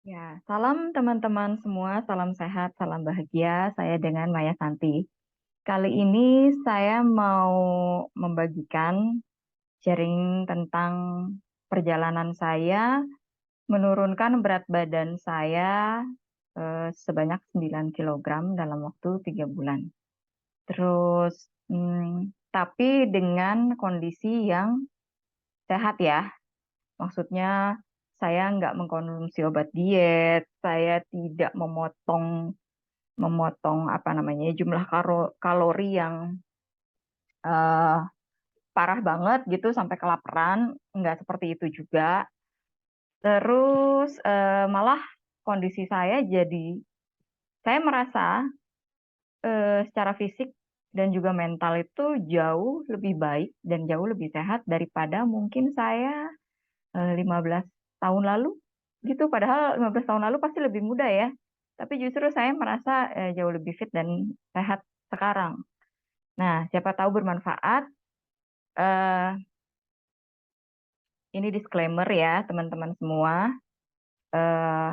Ya, salam teman-teman semua, salam sehat, salam bahagia. Saya dengan Maya Santi. Kali ini saya mau membagikan sharing tentang perjalanan saya menurunkan berat badan saya sebanyak 9 kilogram dalam waktu 3 bulan. Terus, tapi dengan kondisi yang sehat ya. Maksudnya saya nggak mengkonsumsi obat diet, saya tidak memotong memotong apa namanya jumlah kalori yang eh, parah banget gitu sampai kelaparan, nggak seperti itu juga. Terus malah kondisi saya jadi saya merasa secara fisik dan juga mental itu jauh lebih baik dan jauh lebih sehat daripada mungkin saya 15 tahun lalu gitu. Padahal 15 tahun lalu pasti lebih muda ya. Tapi justru saya merasa jauh lebih fit dan sehat sekarang. Nah, siapa tahu bermanfaat. Eh, ini disclaimer ya, teman-teman semua. Eh,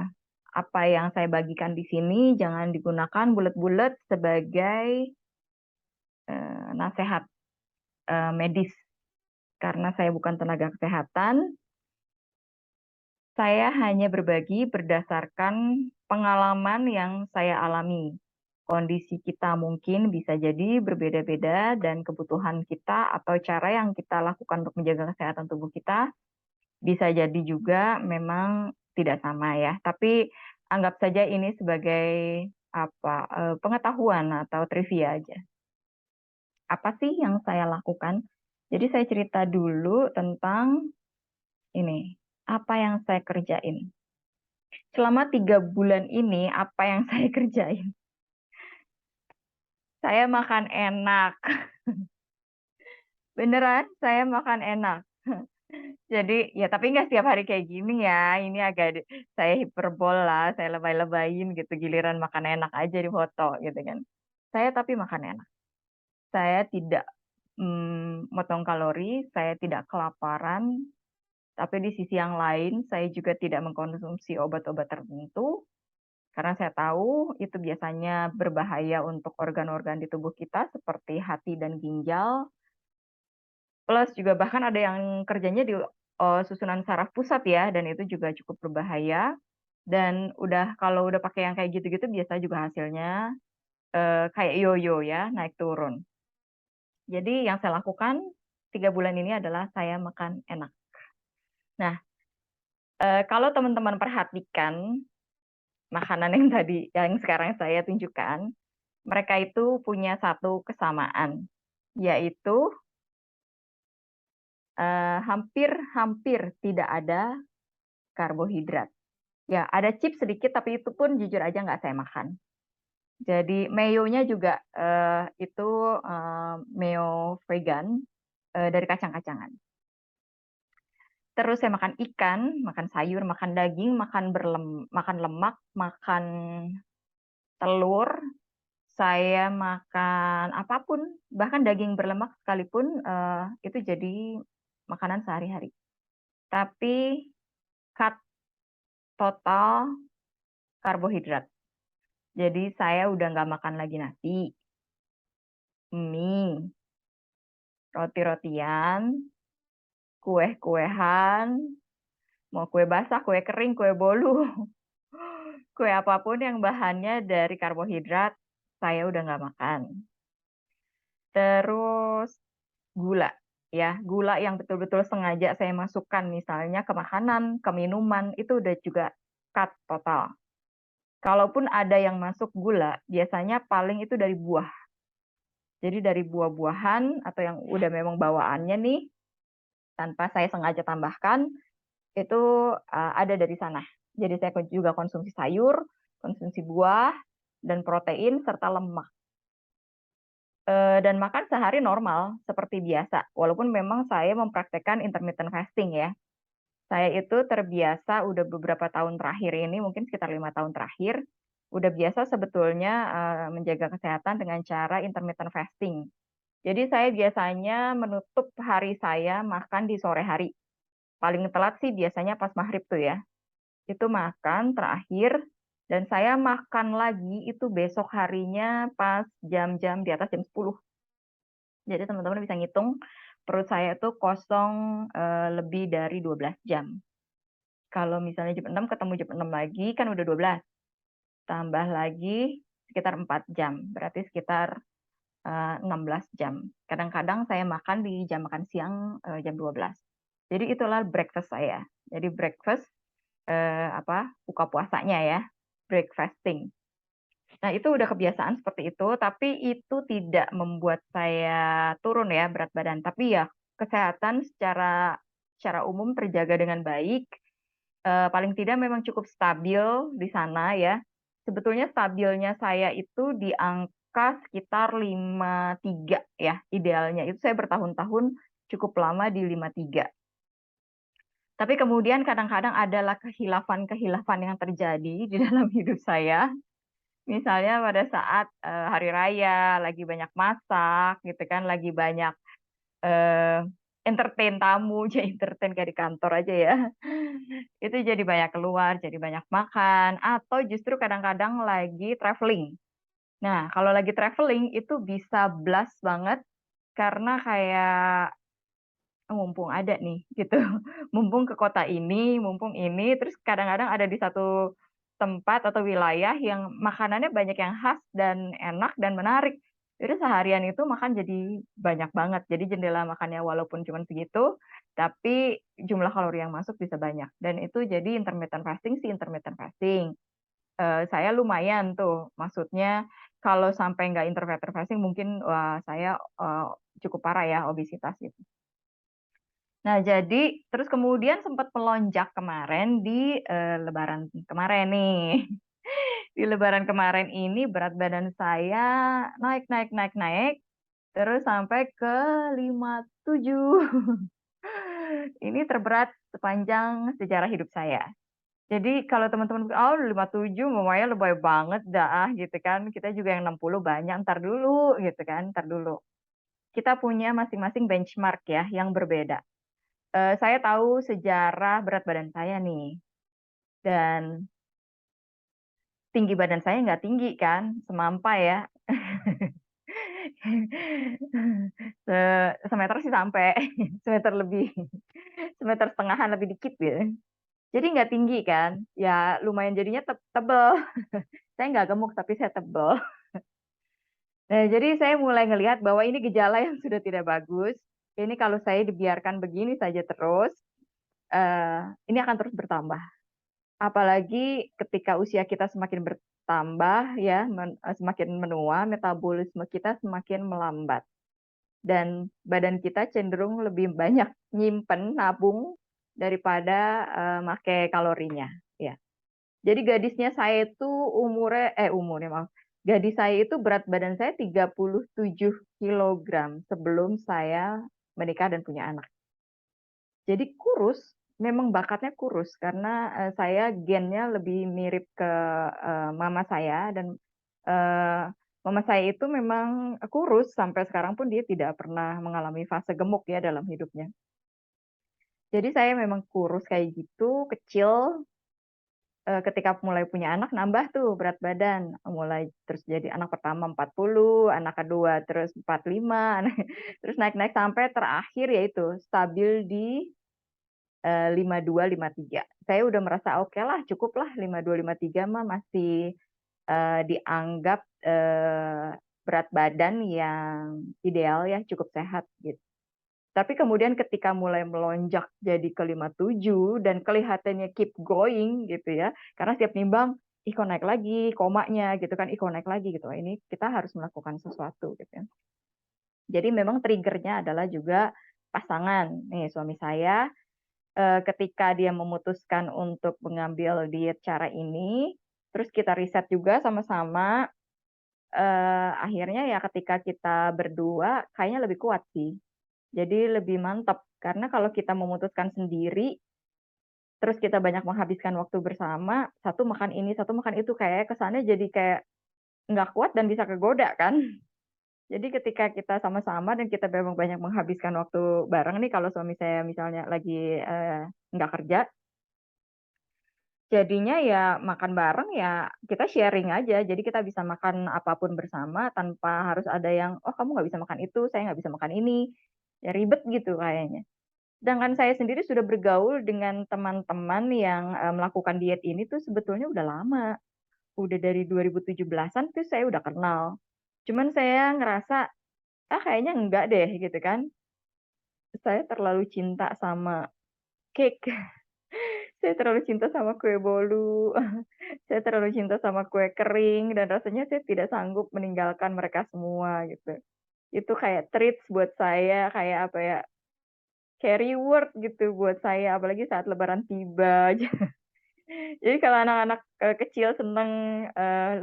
apa yang saya bagikan di sini jangan digunakan bulat-bulat sebagai nasihat medis. Karena saya bukan tenaga kesehatan, saya hanya berbagi berdasarkan pengalaman yang saya alami. Kondisi kita mungkin bisa jadi berbeda-beda dan kebutuhan kita atau cara yang kita lakukan untuk menjaga kesehatan tubuh kita bisa jadi juga memang tidak sama ya. Tapi anggap saja ini sebagai pengetahuan atau trivia aja. Apa sih yang saya lakukan? Jadi saya cerita dulu tentang ini, apa yang saya kerjain. Selama 3 bulan ini, apa yang saya kerjain? Saya makan enak. Beneran, saya makan enak. Jadi, ya tapi nggak setiap hari kayak gini ya. Ini saya hiperbol lah, saya lebay-lebayin gitu. Giliran makan enak aja di foto gitu kan. Saya tapi makan enak. Saya tidak motong kalori, saya tidak kelaparan. Tapi di sisi yang lain, saya juga tidak mengkonsumsi obat-obat tertentu. Karena saya tahu itu biasanya berbahaya untuk organ-organ di tubuh kita seperti hati dan ginjal. Plus juga bahkan ada yang kerjanya di susunan saraf pusat ya, dan itu juga cukup berbahaya. Dan kalau udah pakai yang kayak gitu-gitu biasa juga hasilnya kayak yoyo ya, naik turun. Jadi yang saya lakukan 3 bulan ini adalah saya makan enak. Nah, kalau teman-teman perhatikan makanan yang tadi, yang sekarang saya tunjukkan, mereka itu punya satu kesamaan, yaitu hampir-hampir tidak ada karbohidrat. Ya, ada chips sedikit, tapi itu pun jujur aja nggak saya makan. Jadi mayonya juga itu mayo vegan dari kacang-kacangan. Terus saya makan ikan, makan sayur, makan daging, makan lemak, makan telur, saya makan apapun, bahkan daging berlemak sekalipun itu jadi makanan sehari-hari. Tapi cut total karbohidrat. Jadi saya udah nggak makan lagi nasi, mie, roti-rotian, kue-kuehan, mau kue basah, kue kering, kue bolu, kue apapun yang bahannya dari karbohidrat, saya udah nggak makan. Terus gula, ya gula yang betul-betul sengaja saya masukkan misalnya ke makanan, ke minuman, itu udah juga cut total. Kalaupun ada yang masuk gula, biasanya paling itu dari buah. Jadi dari buah-buahan atau yang udah memang bawaannya nih, tanpa saya sengaja tambahkan, itu ada dari sana. Jadi saya juga konsumsi sayur, konsumsi buah, dan protein, serta lemak. Dan makan sehari normal, seperti biasa. Walaupun memang saya mempraktekkan intermittent fasting ya. Saya itu terbiasa udah beberapa tahun terakhir ini, mungkin sekitar 5 tahun terakhir, udah biasa sebetulnya menjaga kesehatan dengan cara intermittent fasting. Jadi saya biasanya menutup hari saya makan di sore hari. Paling telat sih biasanya pas maghrib tuh ya. Itu makan terakhir, dan saya makan lagi itu besok harinya pas jam-jam di atas jam 10. Jadi teman-teman bisa ngitung perut saya itu kosong lebih dari 12 jam. Kalau misalnya jam 6 ketemu jam 6 lagi kan udah 12. Tambah lagi sekitar 4 jam. Berarti sekitar 16 jam. Kadang-kadang saya makan di jam makan siang jam 12. Jadi itulah breakfast saya. Jadi breakfast buka puasanya ya, breakfasting. Nah, itu udah kebiasaan seperti itu, tapi itu tidak membuat saya turun ya berat badan. Tapi ya kesehatan secara umum terjaga dengan baik. Paling tidak memang cukup stabil di sana ya. Sebetulnya stabilnya saya itu di angka sekitar 53 ya, idealnya. Itu saya bertahun-tahun cukup lama di 53. Tapi kemudian kadang-kadang adalah kehilafan-kehilafan yang terjadi di dalam hidup saya. Misalnya pada saat hari raya, lagi banyak masak, gitu kan, lagi banyak eh, entertain tamu, jadi entertain kayak di kantor aja ya. Itu jadi banyak keluar, jadi banyak makan, atau justru kadang-kadang lagi traveling. Nah, kalau lagi traveling itu bisa blast banget karena kayak mumpung ada nih gitu. Mumpung ke kota ini, mumpung ini, terus kadang-kadang ada di satu tempat atau wilayah yang makanannya banyak yang khas dan enak dan menarik. Jadi seharian itu makan jadi banyak banget. Jadi jendela makannya walaupun cuma segitu, tapi jumlah kalori yang masuk bisa banyak. Dan itu jadi intermittent fasting sih, intermittent fasting. Saya lumayan tuh, maksudnya kalau sampai nggak intermittent fasting mungkin wah saya cukup parah ya obesitas gitu. Nah, jadi terus kemudian sempat melonjak kemarin di Lebaran kemarin nih. Di Lebaran kemarin ini berat badan saya naik, naik, naik, naik, terus sampai ke 57. Ini terberat sepanjang sejarah hidup saya. Jadi kalau teman-teman, oh 57 lumayan lebay banget dah gitu kan. Kita juga yang 60 banyak, ntar dulu gitu kan, ntar dulu. Kita punya masing-masing benchmark ya yang berbeda. Saya tahu sejarah berat badan saya nih, dan tinggi badan saya nggak tinggi kan, semampai ya. Semeter sih sampai, semeter lebih, semeter setengahan lebih dikit ya. Jadi nggak tinggi kan, ya lumayan jadinya tebel. Saya nggak gemuk tapi saya tebel. Nah, jadi saya mulai ngelihat bahwa ini gejala yang sudah tidak bagus. Ini kalau saya dibiarkan begini saja terus, ini akan terus bertambah. Apalagi ketika usia kita semakin bertambah ya, semakin menua, metabolisme kita semakin melambat. Dan badan kita cenderung lebih banyak nyimpen, nabung daripada make kalorinya. Ya. Jadi gadisnya saya itu umurnya maaf. Gadis saya itu berat badan saya 37 kilogram sebelum saya menikah dan punya anak. Jadi kurus, memang bakatnya kurus karena saya gennya lebih mirip ke mama saya, dan eh, mama saya itu memang kurus sampai sekarang pun dia tidak pernah mengalami fase gemuk ya dalam hidupnya. Jadi saya memang kurus kayak gitu, kecil. Ketika mulai punya anak nambah tuh berat badan, mulai terus jadi anak pertama 40, anak kedua terus 45, terus naik-naik sampai terakhir yaitu stabil di 52, 53. Saya udah merasa oke lah, cukup lah 52, 53 mah masih dianggap berat badan yang ideal ya, cukup sehat gitu. Tapi kemudian ketika mulai melonjak jadi ke 57 dan kelihatannya keep going gitu ya, karena setiap nimbang, ih kok naik lagi, komanya gitu kan, ih kok naik lagi gitu. Ini kita harus melakukan sesuatu gitu ya. Jadi memang triggernya adalah juga pasangan. Nih suami saya ketika dia memutuskan untuk mengambil diet cara ini, terus kita riset juga sama-sama, akhirnya ya ketika kita berdua kayaknya lebih kuat sih. Jadi lebih mantap, karena kalau kita memutuskan sendiri, terus kita banyak menghabiskan waktu bersama, satu makan ini, satu makan itu, kayak kesannya jadi kayak nggak kuat dan bisa kegoda kan. Jadi ketika kita sama-sama dan kita memang banyak menghabiskan waktu bareng nih, kalau suami saya misalnya lagi nggak kerja, jadinya ya makan bareng ya kita sharing aja. Jadi kita bisa makan apapun bersama tanpa harus ada yang, "Oh kamu nggak bisa makan itu, saya nggak bisa makan ini." Ya ribet gitu kayaknya. Sedangkan saya sendiri sudah bergaul dengan teman-teman yang, melakukan diet ini tuh sebetulnya udah lama. Udah dari 2017-an tuh saya udah kenal. Cuman saya ngerasa, "Ah kayaknya enggak deh," gitu kan. Saya terlalu cinta sama cake, saya terlalu cinta sama kue bolu, saya terlalu cinta sama kue kering dan rasanya saya tidak sanggup meninggalkan mereka semua gitu. Itu kayak treats buat saya, kayak apa ya, kayak reward gitu buat saya, apalagi saat lebaran tiba. Jadi kalau anak-anak, kecil seneng,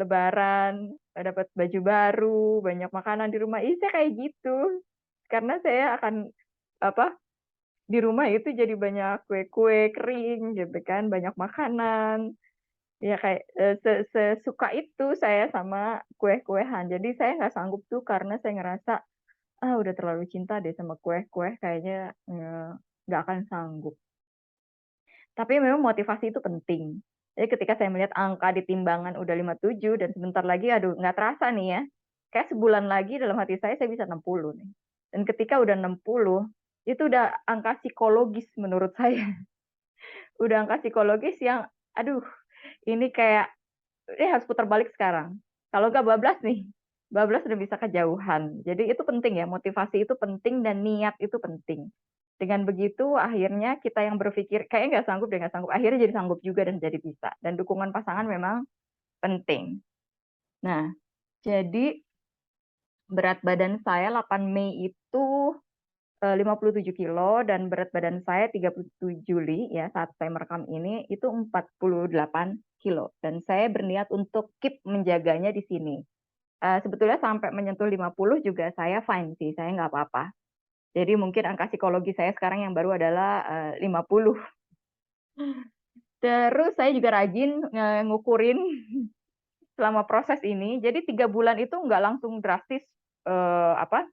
lebaran, dapat baju baru, banyak makanan di rumah, saya kayak gitu. Karena saya akan, apa, di rumah itu jadi banyak kue-kue kering gitu kan, banyak makanan, ya kayak, sesuka itu saya sama kue-kuean. Jadi saya nggak sanggup tuh karena saya ngerasa, "Ah, udah terlalu cinta deh sama kue-kue, kayaknya, nggak akan sanggup." Tapi memang motivasi itu penting. Jadi ketika saya melihat angka di timbangan udah 57 dan sebentar lagi aduh nggak terasa nih ya, kayak sebulan lagi dalam hati saya bisa 60 nih. Dan ketika udah 60, itu udah angka psikologis menurut saya. Udah angka psikologis yang, aduh ini kayak, harus putar balik sekarang. Kalau nggak bablas nih, bablas udah bisa kejauhan. Jadi itu penting ya, motivasi itu penting dan niat itu penting. Dengan begitu akhirnya kita yang berpikir, "Kayaknya nggak sanggup deh, nggak sanggup." Akhirnya jadi sanggup juga dan jadi bisa. Dan dukungan pasangan memang penting. Nah, jadi berat badan saya 8 Mei itu, 57 kilo dan berat badan saya 30 Juli ya, saat saya merekam ini, itu 48 kilo. Dan saya berniat untuk keep menjaganya di sini. Sebetulnya sampai menyentuh 50 juga saya fine sih, saya nggak apa-apa. Jadi mungkin angka psikologi saya sekarang yang baru adalah, 50. Terus saya juga rajin ngukurin selama proses ini. Jadi 3 bulan itu nggak langsung drastis, apa,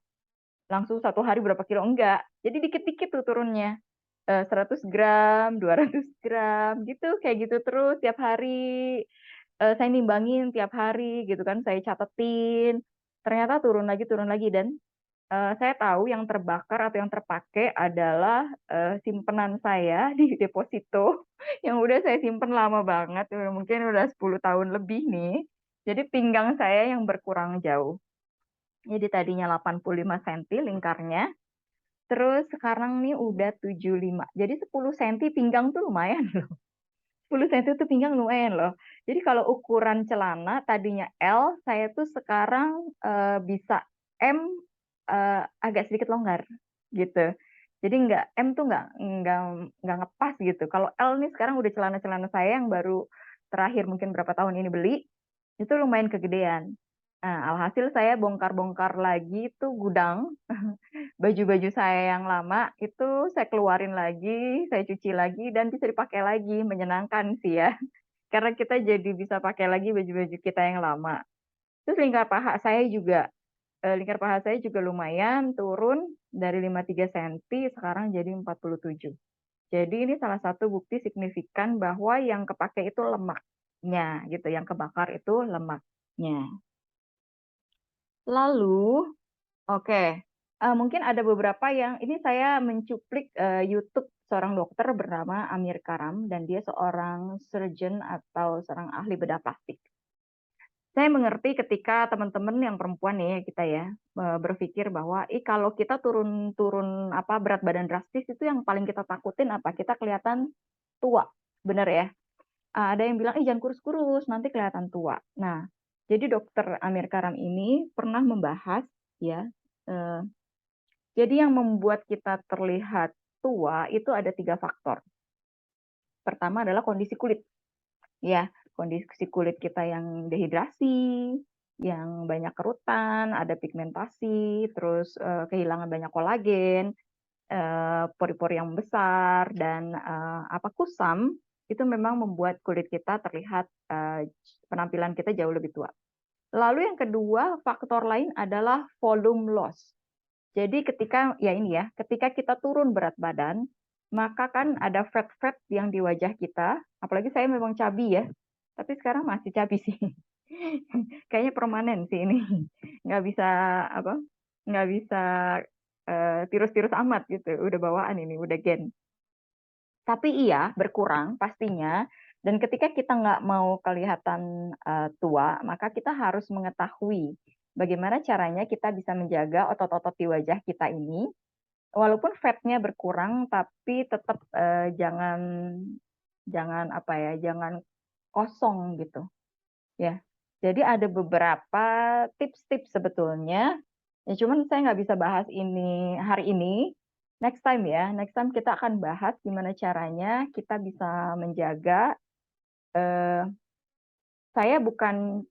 langsung 1 hari berapa kilo, enggak. Jadi dikit-dikit tuh turunnya, 100 gram, 200 gram, gitu, kayak gitu terus tiap hari. Saya nimbangin tiap hari gitu kan, saya catetin, ternyata turun lagi dan saya tahu yang terbakar atau yang terpakai adalah, simpenan saya di deposito yang udah saya simpen lama banget, mungkin udah 10 tahun lebih nih. Jadi pinggang saya yang berkurang jauh. Jadi tadinya 85 senti lingkarnya, terus sekarang nih udah 75. Jadi 10 senti pinggang tuh lumayan loh. 10 senti tuh pinggang lumayan loh. Jadi kalau ukuran celana tadinya L, saya tuh sekarang, bisa M, agak sedikit longgar, gitu. Jadi M tuh nggak ngepas gitu. Kalau L nih sekarang udah celana-celana saya yang baru terakhir mungkin berapa tahun ini beli, itu lumayan kegedean. Nah, alhasil saya bongkar-bongkar lagi tuh gudang, baju-baju saya yang lama itu saya keluarin lagi, saya cuci lagi dan bisa dipakai lagi, menyenangkan sih ya. Karena kita jadi bisa pakai lagi baju-baju kita yang lama. Terus lingkar paha saya juga lumayan turun dari 53 senti sekarang jadi 47. Jadi ini salah satu bukti signifikan bahwa yang kepakai itu lemaknya gitu, yang kebakar itu lemaknya. Lalu, oke, mungkin ada beberapa yang ini saya mencuplik, YouTube seorang dokter bernama Amir Karam dan dia seorang surgeon atau seorang ahli bedah plastik. Saya mengerti ketika teman-teman yang perempuan nih ya, kita ya, berpikir bahwa, "Ih, kalau kita turun turun apa, berat badan drastis itu yang paling kita takutin apa? Kita kelihatan tua." Bener ya? Ada yang bilang, "Ih, jangan kurus-kurus, nanti kelihatan tua." Nah, jadi dokter Amir Karam ini pernah membahas ya, eee, jadi yang membuat kita terlihat tua itu ada 3 faktor. Pertama adalah kondisi kulit. Ya, kondisi kulit kita yang dehidrasi, yang banyak kerutan, ada pigmentasi, terus, kehilangan banyak kolagen, pori-pori yang besar dan, kusam, itu memang membuat kulit kita terlihat, penampilan kita jauh lebih tua. Lalu yang kedua, faktor lain adalah volume loss. Jadi ketika ya ini ya, ketika kita turun berat badan, maka kan ada fat-fat yang di wajah kita, Apalagi saya memang cabi ya, tapi sekarang masih cabi sih. Kayaknya permanen sih ini. Nggak bisa apa? Nggak bisa tirus-tirus amat gitu. Udah bawaan ini, udah gen. Tapi iya, berkurang pastinya. Dan ketika kita nggak mau kelihatan tua, maka kita harus mengetahui bagaimana caranya kita bisa menjaga otot-otot di wajah kita ini. Walaupun fatnya berkurang, tapi tetap jangan jangan apa ya, jangan kosong gitu ya. Jadi ada beberapa tips-tips sebetulnya. Ya cuman saya nggak bisa bahas ini hari ini. Next time ya, next time kita akan bahas gimana caranya kita bisa menjaga. eh, saya bukan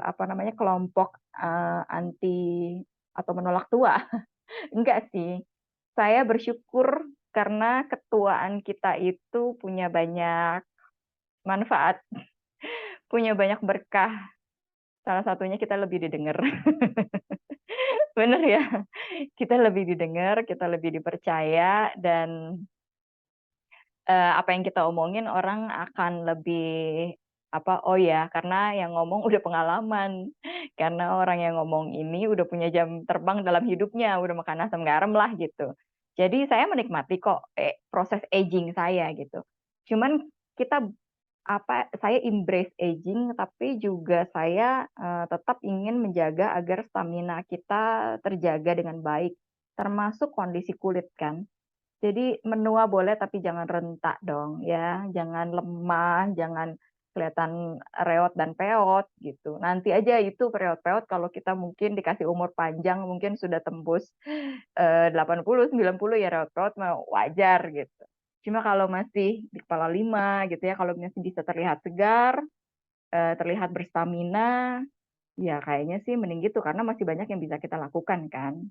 apa namanya kelompok anti atau menolak tua, enggak sih. Saya bersyukur karena ketuaan kita itu punya banyak manfaat, punya banyak berkah. Salah satunya kita lebih didengar. Bener ya, kita lebih didengar, kita lebih dipercaya, dan apa yang kita omongin orang akan lebih apa, oh ya, karena yang ngomong udah pengalaman, karena orang yang ngomong ini udah punya jam terbang dalam hidupnya, udah makan asam garam lah gitu. Jadi saya menikmati kok proses aging saya gitu. Cuman kita apa, saya embrace aging, tapi juga saya tetap ingin menjaga agar stamina kita terjaga dengan baik, termasuk kondisi kulit kan. Jadi menua boleh tapi jangan rentak dong ya, jangan lemah, jangan kelihatan reot dan peot gitu. Nanti aja itu pereot-peot kalau kita mungkin dikasih umur panjang, mungkin sudah tembus 80, 90 ya reot-peot mah wajar gitu. Cuma kalau masih di kepala 5 gitu ya, kalau masih bisa terlihat segar, terlihat berstamina, ya kayaknya sih mending gitu karena masih banyak yang bisa kita lakukan kan.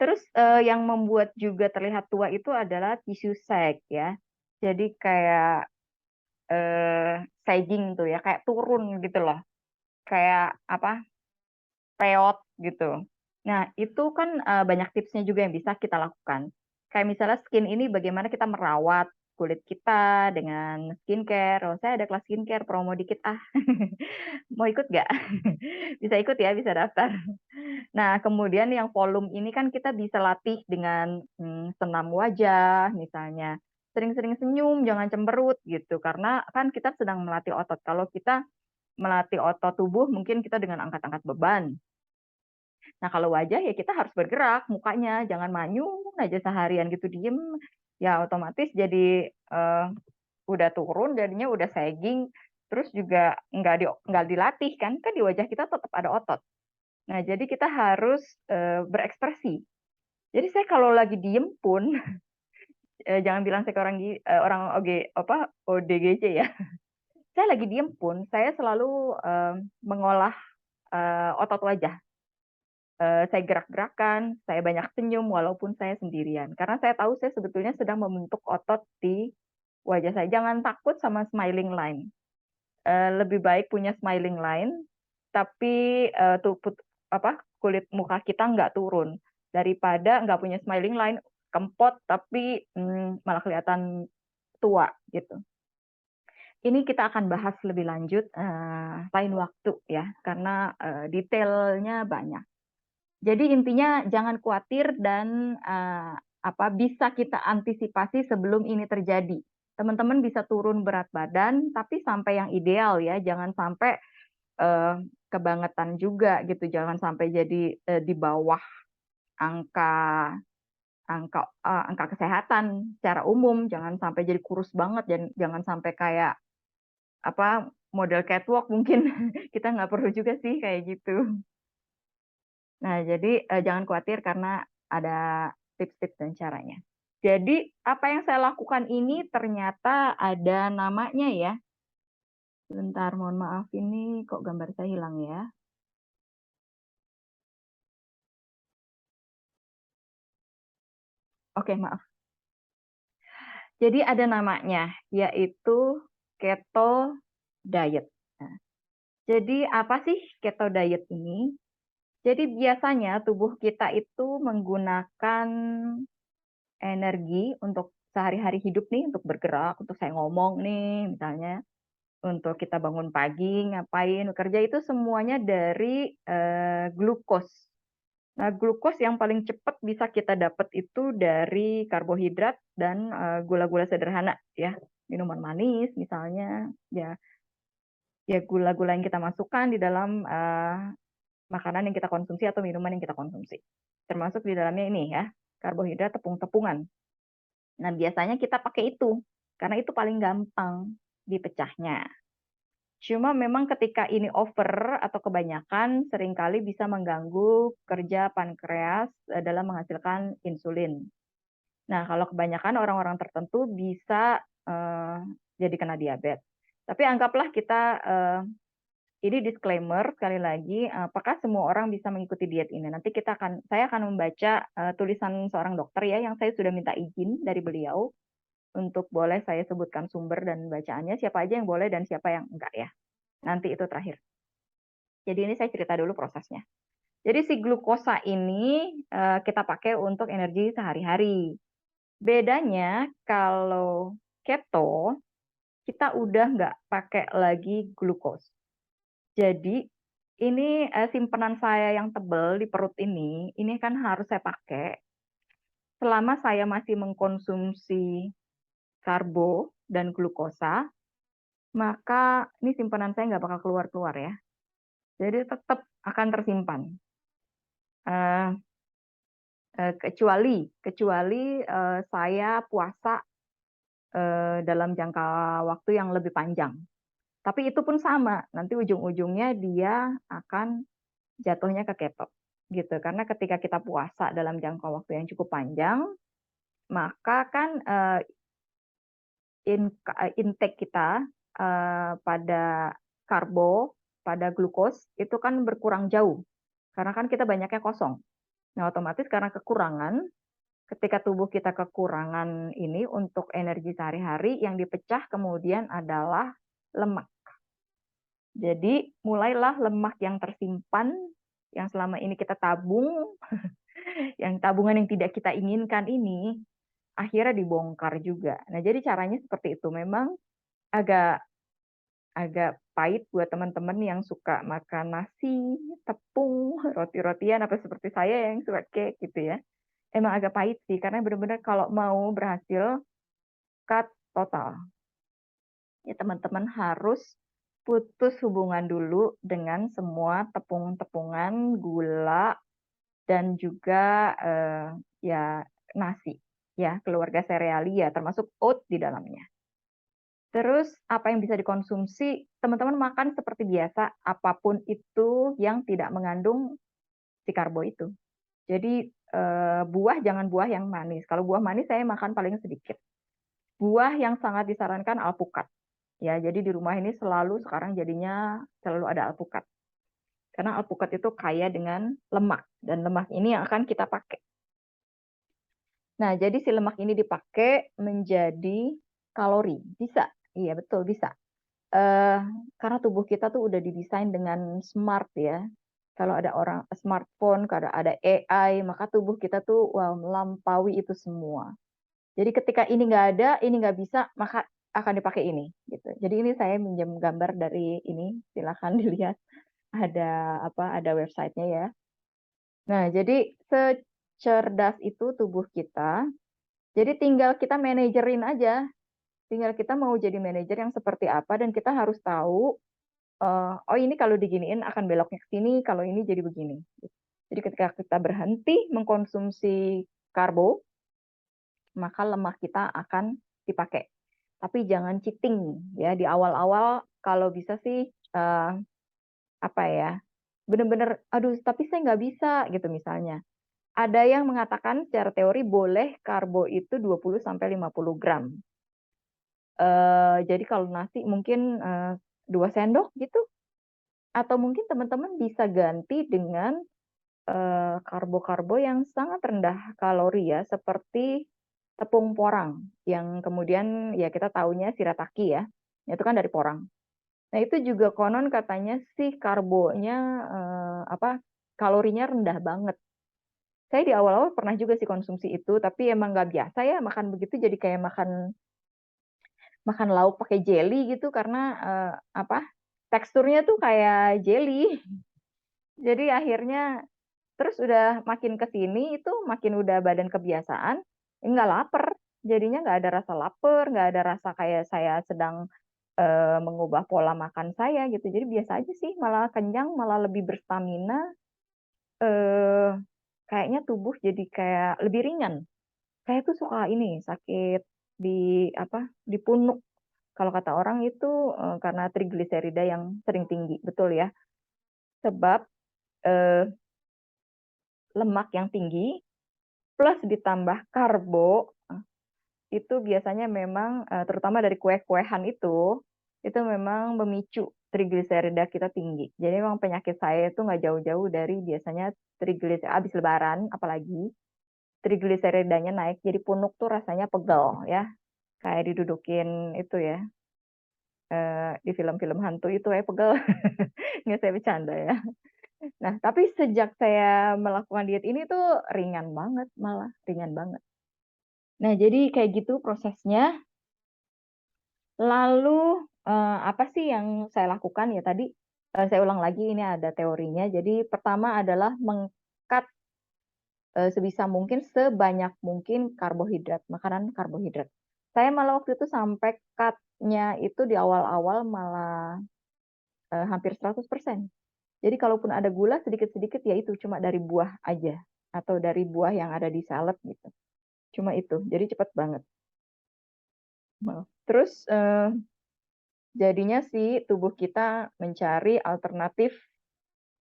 Terus yang membuat juga terlihat tua itu adalah tisu sag ya. Jadi kayak sagging tuh ya, kayak turun gitu loh. Kayak apa? Peot gitu. Nah, itu kan banyak tipsnya juga yang bisa kita lakukan. Kayak misalnya skin ini bagaimana kita merawat kulit kita dengan skincare. Oh, saya ada kelas skincare, promo dikit ah. Mau ikut nggak? Bisa ikut ya, bisa daftar. Nah, kemudian yang volume ini kan kita bisa latih dengan senam wajah misalnya. Sering-sering senyum, jangan cemberut gitu. Karena kan kita sedang melatih otot. Kalau kita melatih otot tubuh, mungkin kita dengan angkat-angkat beban. Nah, kalau wajah ya kita harus bergerak mukanya, jangan manyun aja seharian gitu diem. Ya otomatis jadi udah turun, jadinya udah sagging, terus juga nggak dilatih kan di wajah kita tetap ada otot. Nah, jadi kita harus berekspresi. Jadi saya kalau lagi diem pun, jangan bilang saya ke orang ODGJ ya. Saya lagi diem pun, saya selalu mengolah otot wajah. Saya gerak-gerakan, saya banyak senyum walaupun saya sendirian. Karena saya tahu saya sebetulnya sedang membentuk otot di wajah saya. Jangan takut sama smiling line. Lebih baik punya smiling line, tapi kulit muka kita nggak turun daripada nggak punya smiling line, kempot tapi malah kelihatan tua gitu. Ini kita akan bahas lebih lanjut lain waktu ya, karena detailnya banyak. Jadi intinya jangan khawatir dan bisa kita antisipasi sebelum ini terjadi. Teman-teman bisa turun berat badan, tapi sampai yang ideal ya, jangan sampai eh, kebangetan juga gitu, jangan sampai jadi di bawah angka angka kesehatan secara umum, jangan sampai jadi kurus banget, dan jangan sampai kayak apa model catwalk mungkin kita nggak perlu juga sih kayak gitu. Nah, jadi jangan khawatir karena ada tips-tips dan caranya. Jadi apa yang saya lakukan ini ternyata ada namanya ya. Sebentar, mohon maaf ini kok gambar saya hilang ya. Oke, maaf. Jadi ada namanya, yaitu keto diet. Nah, jadi apa sih keto diet ini? Jadi biasanya tubuh kita itu menggunakan energi untuk sehari-hari hidup nih, untuk bergerak, untuk saya ngomong nih misalnya, untuk kita bangun pagi, ngapain, kerja itu semuanya dari glukos. Nah, glukos yang paling cepat bisa kita dapat itu dari karbohidrat dan gula-gula sederhana ya. Minuman manis misalnya, ya ya gula-gula yang kita masukkan di dalam makanan yang kita konsumsi atau minuman yang kita konsumsi. Termasuk di dalamnya ini ya, karbohidrat tepung-tepungan. Nah, biasanya kita pakai itu karena itu paling gampang dipecahnya. Cuma memang ketika ini over atau kebanyakan seringkali bisa mengganggu kerja pankreas dalam menghasilkan insulin. Nah, kalau kebanyakan orang-orang tertentu bisa jadi kena diabetes. Tapi anggaplah kita ini disclaimer sekali lagi, apakah semua orang bisa mengikuti diet ini? Nanti saya akan membaca tulisan seorang dokter ya yang saya sudah minta izin dari beliau untuk boleh saya sebutkan sumber dan bacaannya, siapa aja yang boleh dan siapa yang enggak ya. Nanti itu terakhir. Jadi ini saya cerita dulu prosesnya. Jadi si glukosa ini kita pakai untuk energi sehari-hari. Bedanya kalau keto, kita udah nggak pakai lagi glukos. Jadi ini simpanan saya yang tebal di perut ini kan harus saya pakai selama saya masih mengkonsumsi karbo dan glukosa, maka ini simpanan saya nggak bakal keluar-keluar ya. Jadi tetap akan tersimpan. Kecuali saya puasa dalam jangka waktu yang lebih panjang. Tapi itu pun sama, nanti ujung-ujungnya dia akan jatuhnya ke keto gitu. Karena ketika kita puasa dalam jangka waktu yang cukup panjang, maka kan intake kita pada karbo, pada glukos itu kan berkurang jauh. Karena kan kita banyaknya kosong. Nah, otomatis karena kekurangan, ketika tubuh kita kekurangan ini untuk energi sehari-hari, yang dipecah kemudian adalah lemak. Jadi mulailah lemak yang tersimpan, yang selama ini kita tabung, yang tabungan yang tidak kita inginkan ini, akhirnya dibongkar juga. Nah, jadi caranya seperti itu. Memang agak agak pahit buat teman-teman yang suka makan nasi, tepung, roti-rotian, apa seperti saya yang suka cake gitu ya. Emang agak pahit sih, karena benar-benar kalau mau berhasil cut total, ya teman-teman harus putus hubungan dulu dengan semua tepung-tepungan, gula, dan juga ya nasi, ya keluarga serealia, termasuk oat di dalamnya. Terus apa yang bisa dikonsumsi, teman-teman makan seperti biasa, apapun itu yang tidak mengandung si karbo itu. Jadi buah jangan buah yang manis. Kalau buah manis saya makan paling sedikit. Buah yang sangat disarankan alpukat. Ya, jadi di rumah ini sekarang jadinya selalu ada alpukat. Karena alpukat itu kaya dengan lemak dan lemak ini yang akan kita pakai. Nah, jadi si lemak ini dipakai menjadi kalori. Bisa. Iya, betul bisa. Karena tubuh kita tuh udah didesain dengan smart ya. Kalau ada orang smartphone, kalau ada AI, maka tubuh kita tuh wow, melampaui itu semua. Jadi ketika ini nggak ada, ini nggak bisa, maka akan dipakai ini. Gitu. Jadi ini saya minjem gambar dari ini, silakan dilihat. Ada websitenya ya. Nah, jadi secerdas itu tubuh kita. Jadi tinggal kita manajerin aja. Tinggal kita mau jadi manajer yang seperti apa dan kita harus tahu oh ini kalau diginiin akan beloknya ke sini, kalau ini jadi begini. Jadi ketika kita berhenti mengkonsumsi karbo, maka lemak kita akan dipakai. Tapi jangan cheating ya di awal-awal kalau bisa sih apa ya, benar-benar aduh tapi saya nggak bisa gitu misalnya. Ada yang mengatakan secara teori boleh karbo itu 20 sampai 50 gram. Jadi kalau nasi mungkin 2 sendok gitu. Atau mungkin teman-teman bisa ganti dengan karbo-karbo yang sangat rendah kalori ya, seperti tepung porang yang kemudian ya kita taunya shirataki ya, itu kan dari porang. Nah itu juga konon katanya sih karbonya kalorinya rendah banget. Saya di awal-awal pernah juga sih konsumsi itu, tapi emang nggak biasa ya makan begitu, jadi kayak makan makan lauk pakai jelly gitu karena, apa, teksturnya tuh kayak jelly. Jadi akhirnya terus udah makin ke sini itu makin udah badan kebiasaan, nggak laper. Jadinya nggak ada rasa lapar, nggak ada rasa kayak saya sedang, mengubah pola makan saya gitu. Jadi biasa aja sih, malah kenyang, malah lebih berstamina, eee, kayaknya tubuh jadi kayak lebih ringan. Saya tuh suka ini, sakit di apa, di punuk. Kalau kata orang itu, karena trigliserida yang sering tinggi, betul ya. Sebab, eee, lemak yang tinggi plus ditambah karbo, itu biasanya memang, terutama dari kue-kuean itu memang memicu trigliserida kita tinggi. Jadi memang penyakit saya itu nggak jauh-jauh dari biasanya habis lebaran apalagi, trigliseridanya naik, jadi punuk tuh rasanya pegel ya, kayak didudukin itu ya, di film-film hantu itu ya pegel. Nggak, saya bercanda ya. Nah, tapi sejak saya melakukan diet ini tuh ringan banget malah, ringan banget. Nah, jadi kayak gitu prosesnya. Lalu, apa sih yang saya lakukan ya tadi, saya ulang lagi ini ada teorinya. Jadi pertama adalah meng-cut, sebisa mungkin, sebanyak mungkin karbohidrat, makanan karbohidrat. Saya malah waktu itu sampai cut-nya itu di awal-awal malah, hampir 100%. Jadi kalaupun ada gula sedikit-sedikit ya itu cuma dari buah aja, atau dari buah yang ada di salad gitu. Cuma itu, jadi cepet banget. Terus, jadinya sih tubuh kita mencari alternatif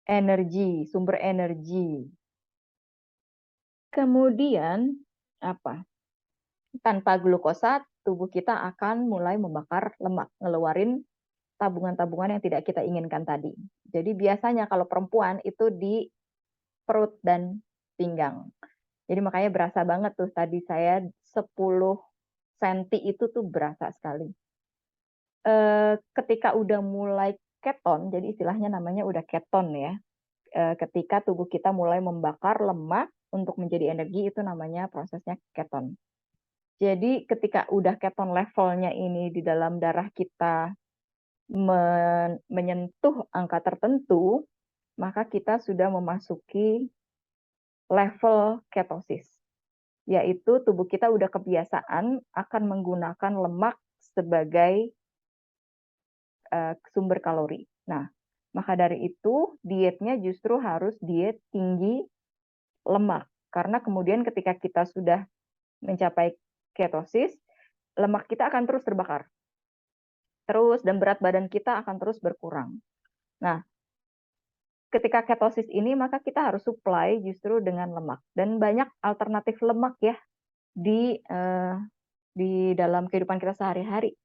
energi, sumber energi. Kemudian apa, tanpa glukosa tubuh kita akan mulai membakar lemak, ngeluarin tabungan-tabungan yang tidak kita inginkan tadi. Jadi biasanya kalau perempuan itu di perut dan pinggang. Jadi makanya berasa banget tuh tadi saya 10 senti itu tuh berasa sekali. Ketika udah mulai keton, jadi istilahnya namanya udah keton ya, ketika tubuh kita mulai membakar lemak untuk menjadi energi itu namanya prosesnya keton. Jadi ketika udah keton levelnya ini di dalam darah kita menyentuh angka tertentu, maka kita sudah memasuki level ketosis. Yaitu tubuh kita udah kebiasaan akan menggunakan lemak sebagai, sumber kalori. Nah, maka dari itu dietnya justru harus diet tinggi lemak. Karena kemudian ketika kita sudah mencapai ketosis, lemak kita akan terus terbakar. Terus dan berat badan kita akan terus berkurang. Nah, ketika ketosis ini maka kita harus supply justru dengan lemak dan banyak alternatif lemak ya di, di dalam kehidupan kita sehari-hari.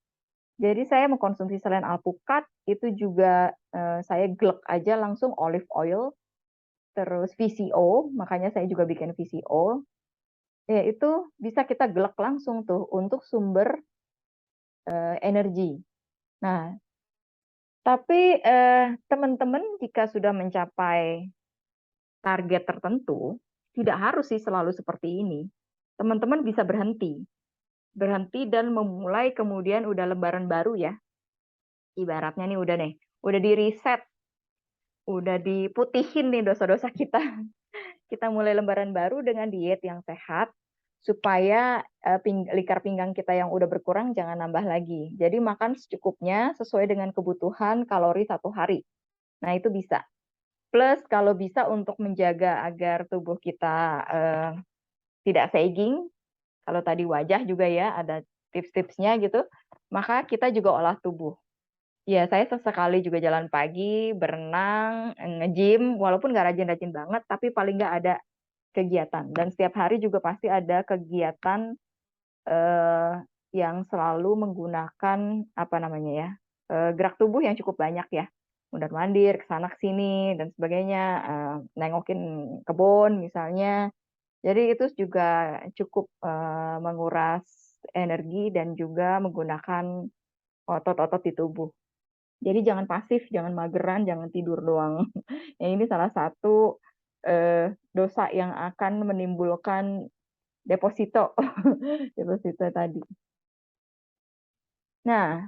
Jadi saya mengkonsumsi selain alpukat, itu juga, saya glek aja langsung olive oil, terus VCO, makanya saya juga bikin VCO, ya itu bisa kita glek langsung tuh untuk sumber, energi. Nah, tapi, teman-teman jika sudah mencapai target tertentu, tidak harus sih selalu seperti ini. Teman-teman bisa berhenti, berhenti dan memulai kemudian udah lembaran baru ya, ibaratnya nih udah di-reset, udah diputihin nih dosa-dosa kita. Kita mulai lembaran baru dengan diet yang sehat, supaya, lingkar pinggang kita yang udah berkurang jangan nambah lagi. Jadi makan secukupnya sesuai dengan kebutuhan kalori satu hari. Nah itu bisa. Plus kalau bisa untuk menjaga agar tubuh kita, tidak sagging, kalau tadi wajah juga ya ada tips-tipsnya gitu, maka kita juga olah tubuh. Ya, saya sesekali juga jalan pagi, berenang, nge-gym, walaupun nggak rajin-rajin banget, tapi paling nggak ada kegiatan. Dan setiap hari juga pasti ada kegiatan, eee, yang selalu menggunakan, apa namanya ya, gerak tubuh yang cukup banyak ya. Mondar-mandir, ke sana ke sini, dan sebagainya, nengokin kebun misalnya. Jadi itu juga cukup, menguras energi dan juga menggunakan otot-otot di tubuh. Jadi jangan pasif, jangan mageran, jangan tidur doang. Ya ini salah satu, dosa yang akan menimbulkan deposito deposito tadi. Nah,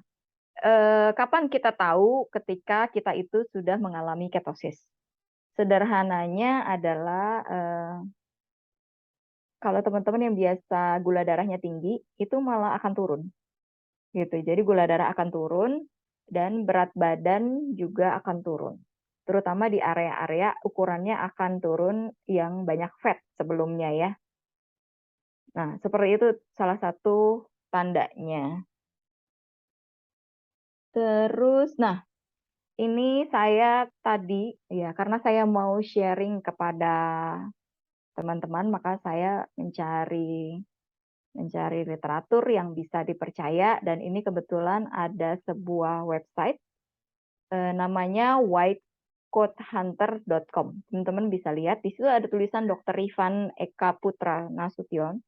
kapan kita tahu ketika kita itu sudah mengalami ketosis? Sederhananya adalah kalau teman-teman yang biasa gula darahnya tinggi, itu malah akan turun. Gitu. Jadi gula darah akan turun dan berat badan juga akan turun. Terutama di area-area ukurannya akan turun yang banyak fat sebelumnya ya. Nah, seperti itu salah satu tandanya. Terus, nah ini saya tadi ya karena saya mau sharing kepada teman-teman, maka saya mencari literatur yang bisa dipercaya dan ini kebetulan ada sebuah website namanya whitecoathunter.com. Teman-teman bisa lihat di situ ada tulisan Dr. Rifan Eka Putra Nasution.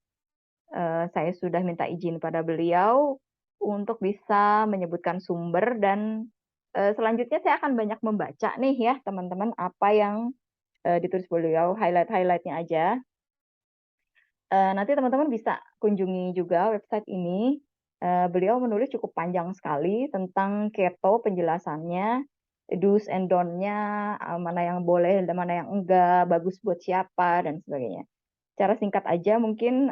Saya sudah minta izin pada beliau untuk bisa menyebutkan sumber dan selanjutnya saya akan banyak membaca nih ya teman-teman apa yang ditulis beliau, highlight-highlightnya aja. Nanti teman-teman bisa kunjungi juga website ini. Beliau menulis cukup panjang sekali tentang keto penjelasannya, do's and don't-nya, mana yang boleh dan mana yang enggak, bagus buat siapa, dan sebagainya. Cara singkat aja mungkin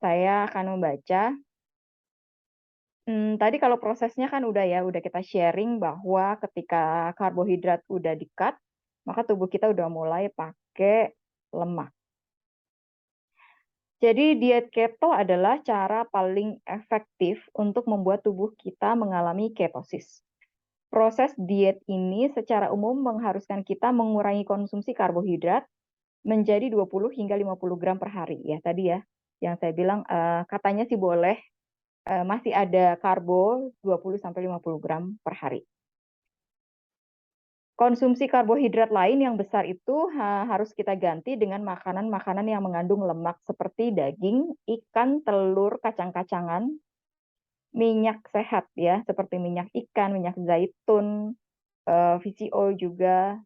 saya akan membaca. Tadi kalau prosesnya kan udah kita sharing bahwa ketika karbohidrat udah di-cut, maka tubuh kita udah mulai pakai lemak. Jadi diet keto adalah cara paling efektif untuk membuat tubuh kita mengalami ketosis. Proses diet ini secara umum mengharuskan kita mengurangi konsumsi karbohidrat menjadi 20 hingga 50 gram per hari. Ya tadi ya, yang saya bilang katanya sih boleh masih ada karbo 20 sampai 50 gram per hari. Konsumsi karbohidrat lain yang besar itu harus kita ganti dengan makanan-makanan yang mengandung lemak seperti daging, ikan, telur, kacang-kacangan, minyak sehat ya, seperti minyak ikan, minyak zaitun, VCO juga.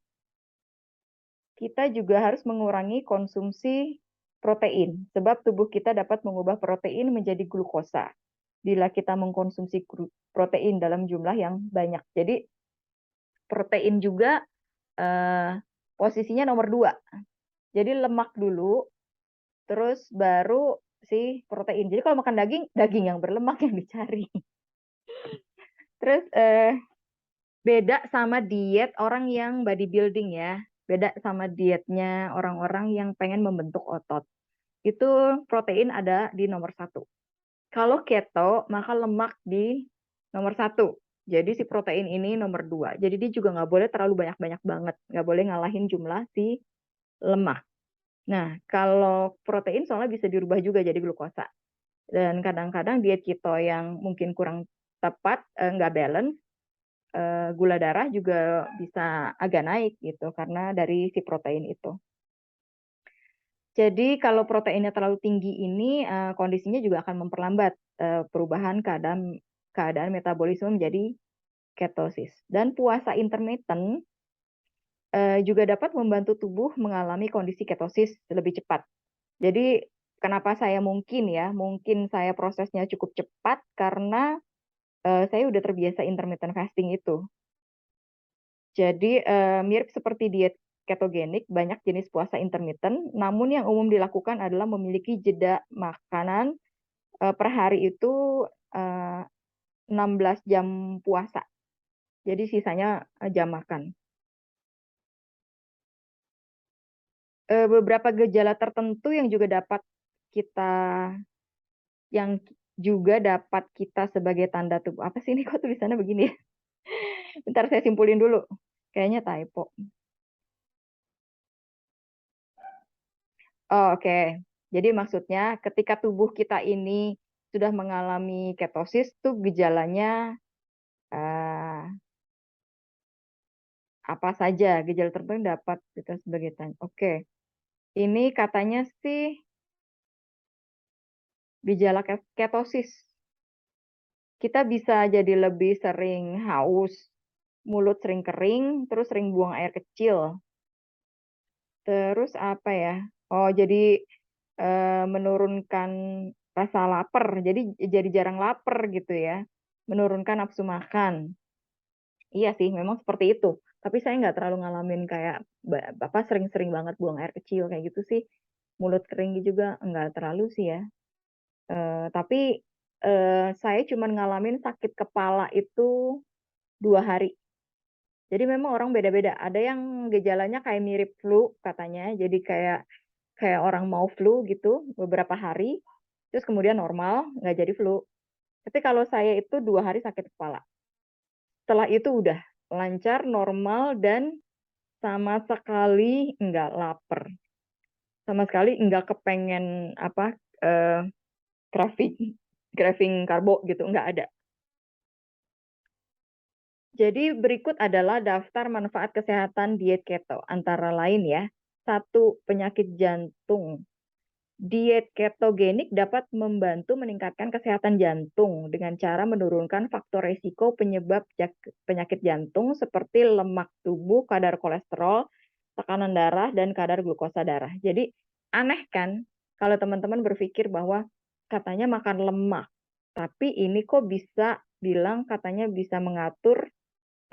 Kita juga harus mengurangi konsumsi protein, sebab tubuh kita dapat mengubah protein menjadi glukosa bila kita mengkonsumsi protein dalam jumlah yang banyak. Jadi protein juga posisinya nomor 2. Jadi lemak dulu, terus baru si protein. Jadi kalau makan daging, daging yang berlemak yang dicari. Terus beda sama diet orang yang bodybuilding ya. Beda sama dietnya orang-orang yang pengen membentuk otot. Itu protein ada di nomor 1. Kalau keto, maka lemak di nomor 1. Jadi si protein ini nomor 2. Jadi dia juga nggak boleh terlalu banyak-banyak banget. Nggak boleh ngalahin jumlah si lemak. Nah, kalau protein soalnya bisa dirubah juga jadi glukosa. Dan kadang-kadang diet keto yang mungkin kurang tepat, nggak balance, gula darah juga bisa agak naik gitu karena dari si protein itu. Jadi kalau proteinnya terlalu tinggi ini kondisinya juga akan memperlambat perubahan keadaan metabolisme menjadi ketosis. Dan puasa intermittent juga dapat membantu tubuh mengalami kondisi ketosis lebih cepat. Jadi kenapa saya mungkin saya prosesnya cukup cepat karena saya udah terbiasa intermittent fasting itu. Jadi mirip seperti diet ketogenik, banyak jenis puasa intermittent, namun yang umum dilakukan adalah memiliki jeda makanan per hari itu 16 jam puasa. Jadi sisanya jam makan. Beberapa gejala tertentu kita yang juga dapat kita sebagai tanda tubuh. Apa sih ini kok tulisannya begini ya? Bentar saya simpulin dulu. Kayaknya typo. Oh, oke. Jadi maksudnya ketika tubuh kita ini sudah mengalami ketosis tuh gejalanya apa saja? Gejala tertentu yang dapat kita sebagai tanda. Oke. Ini katanya sih gejala ketosis. Kita bisa jadi lebih sering haus, mulut sering kering, terus sering buang air kecil. Terus apa ya? Oh, jadi menurunkan rasa lapar. Jadi jarang lapar gitu ya. Menurunkan nafsu makan. Iya sih, memang seperti itu. Tapi saya nggak terlalu ngalamin kayak Bapak sering-sering banget buang air kecil kayak gitu sih. Mulut kering juga nggak terlalu sih ya. Tapi saya cuma ngalamin sakit kepala itu 2 hari. Jadi memang orang beda-beda. Ada yang gejalanya kayak mirip flu katanya. Jadi kayak kayak orang mau flu gitu beberapa hari, terus kemudian normal, nggak jadi flu. Tapi kalau saya itu 2 hari sakit kepala. Setelah itu udah lancar, normal, dan sama sekali nggak lapar. Sama sekali nggak kepengen apa craving craving karbo gitu, nggak ada. Jadi berikut adalah daftar manfaat kesehatan diet keto. Antara lain ya, 1. Penyakit jantung. Diet ketogenik dapat membantu meningkatkan kesehatan jantung dengan cara menurunkan faktor risiko penyebab penyakit jantung seperti lemak tubuh, kadar kolesterol, tekanan darah, dan kadar glukosa darah. Jadi aneh kan kalau teman-teman berpikir bahwa katanya makan lemak, tapi ini kok bisa bilang katanya bisa mengatur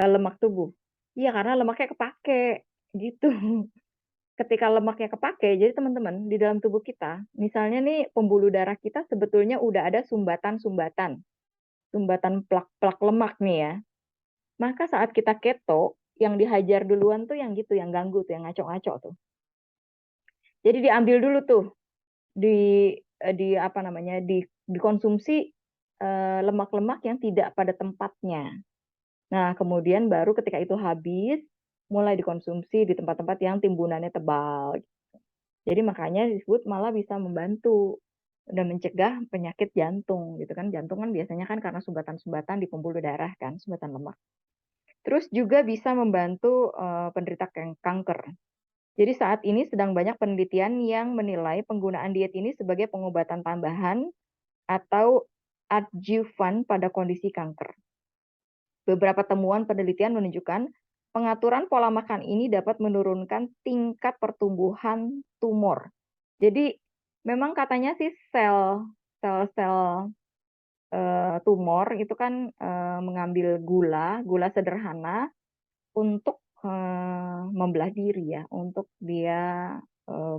lemak tubuh. Iya, karena lemaknya kepake gitu. Ketika lemaknya kepake, jadi teman-teman, di dalam tubuh kita, misalnya nih pembuluh darah kita sebetulnya udah ada sumbatan-sumbatan, sumbatan plak-plak lemak nih ya. Maka saat kita keto, yang dihajar duluan tuh yang gitu, yang ganggu tuh, yang ngaco-ngaco tuh. Jadi diambil dulu tuh, di apa namanya, dikonsumsi lemak-lemak yang tidak pada tempatnya. Nah, kemudian baru ketika itu habis, mulai dikonsumsi di tempat-tempat yang timbunannya tebal. Jadi makanya disebut malah bisa membantu dan mencegah penyakit jantung gitu kan. Jantung kan biasanya kan karena sumbatan-sumbatan di pembuluh darah kan, sumbatan lemak. Terus juga bisa membantu penderita kanker. Jadi saat ini sedang banyak penelitian yang menilai penggunaan diet ini sebagai pengobatan tambahan atau adjuvan pada kondisi kanker. Beberapa temuan penelitian menunjukkan pengaturan pola makan ini dapat menurunkan tingkat pertumbuhan tumor. Jadi memang katanya sih sel-sel tumor itu kan mengambil gula sederhana untuk membelah diri ya, untuk dia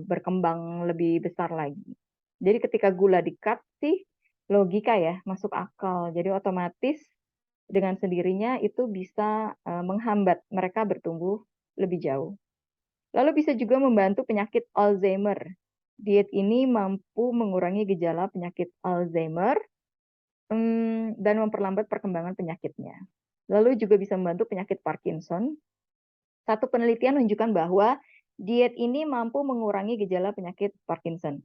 berkembang lebih besar lagi. Jadi ketika gula di-cut sih logika ya, masuk akal. Jadi otomatis dengan sendirinya itu bisa menghambat mereka bertumbuh lebih jauh. Lalu bisa juga membantu penyakit Alzheimer. Diet ini mampu mengurangi gejala penyakit Alzheimer dan memperlambat perkembangan penyakitnya. Lalu juga bisa membantu penyakit Parkinson. Satu penelitian menunjukkan bahwa diet ini mampu mengurangi gejala penyakit Parkinson.